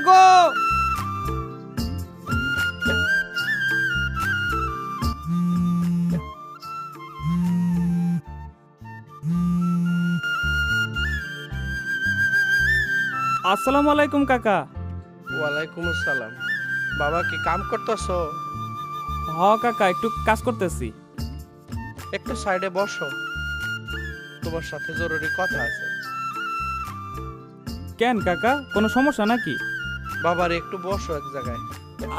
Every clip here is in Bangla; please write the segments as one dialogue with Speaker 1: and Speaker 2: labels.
Speaker 1: গো। আসসালামু আলাইকুম কাকা।
Speaker 2: ওয়ালাইকুম আসসালাম। বাবা কি কাম করতেছ?
Speaker 1: হ কাকা, একটু কাজ করতেছি।
Speaker 2: একটু সাইডে বসো, তোমার সাথে জরুরি কথা আছে।
Speaker 1: কেন কাকা, কোনো সমস্যা নাকি?
Speaker 2: বাবার একটু বসো এক জায়গায়।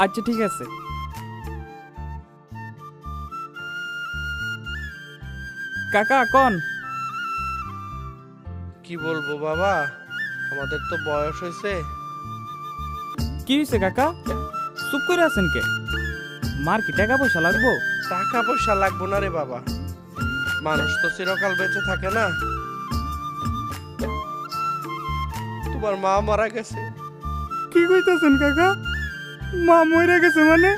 Speaker 1: আচ্ছা ঠিক আছে। কাকা কোন?
Speaker 2: কি বলবো বাবা, আমাদের তো বয়স হয়েছে।
Speaker 1: কি হয়েছে কাকা, চুপ করে আছেন কে? মার কি টাকা পয়সা লাগবো?
Speaker 2: টাকা পয়সা লাগবো না রে বাবা, মানুষ তো চিরকাল বেঁচে থাকে না। তোমার মা মারা গেছে।
Speaker 1: কি কইতাছেন কাকা, মা মরে গেছে মানে?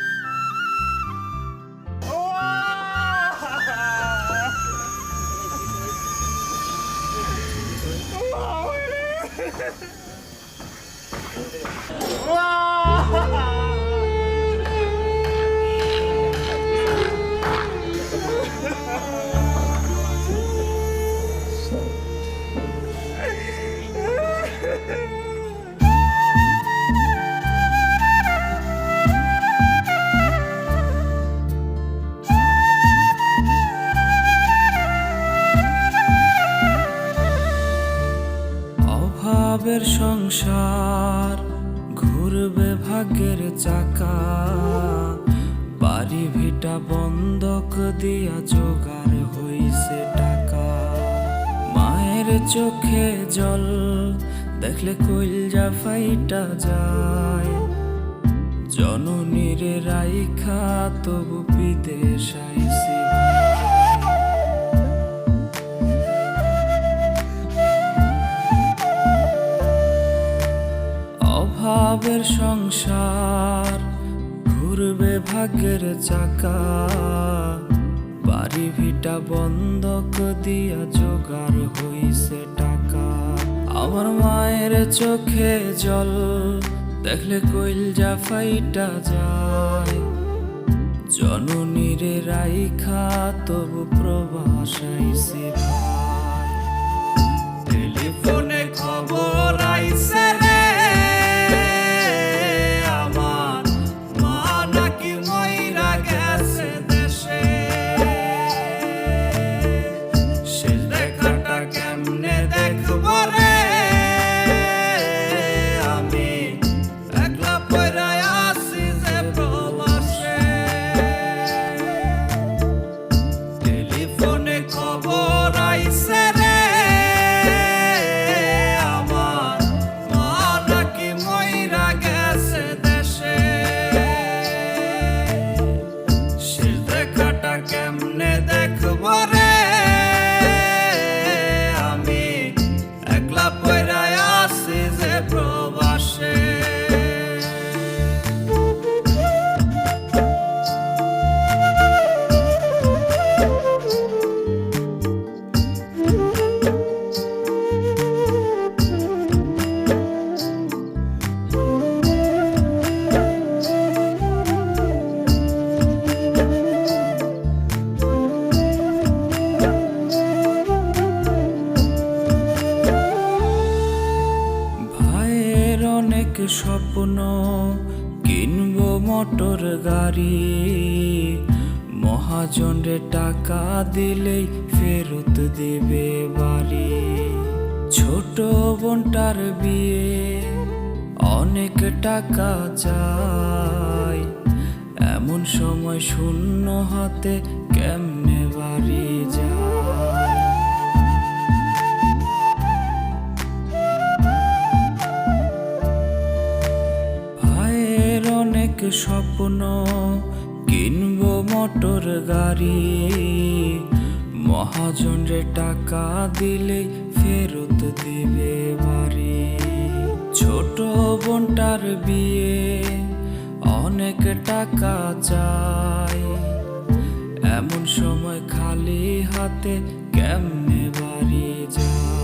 Speaker 3: অভাবের সংসার, ঘুরবে ভাগ্যের চাকা, বাড়ি ভিটা বন্ধক দিয়া জোগাড় হইছে টাকা। মায়ের চোখে জল দেখলে কইলজা ফাইটা যায়, জননীর রাইখা তবু বিদেশ আইছি। অভাবের সংসার, ঘুরবে ভাগ্যের চাকা, বাড়ি ভিটা বন্ধক দিয়া জোগাড় হইছে টাকা। আমার মায়ের চোখে জল দেখলে কইলজা ফাইটা যায়, জননীর রাইখা তবু প্রবাস আইছে ভাই। টেলিফোনে খবর আইছে রে, আমার মা নাকি মইরা গেছে দেশে। সে দেখাটা কেমনে দেখবো রে, আমি একলা পইরা আছি যে প্রবাসে। টেলিফোনে খবর আইছে রে, আমার মা নাকি মইরা গেছে দেশে। সে দেখাটা কেমনে দেখবো রে, আমি একলা পইরা আছি যে প্রবাসে। ভাইয়ের অনেক স্বপ্ন, কিনবো মোটর গাড়ি, মহাজনরে টাকা দিলেই ফেরত দেবে বাড়ি। ছোট বোনটার বিয়ে, অনেক টাকা চাই, এমন সময় শূন্য হাতে কেমনে বাড়ি যায়। ভাইয়ের অনেক স্বপ্ন, কিনবো মোটর গাড়ি, মহাজনরে টাকা দিলেই ফেরত দিবে বাড়ি। ছোট বোনটার বিয়ে, অনেক টাকা চাই, এমন সময় খালি হাতে কেমনে বাড়ি যায়।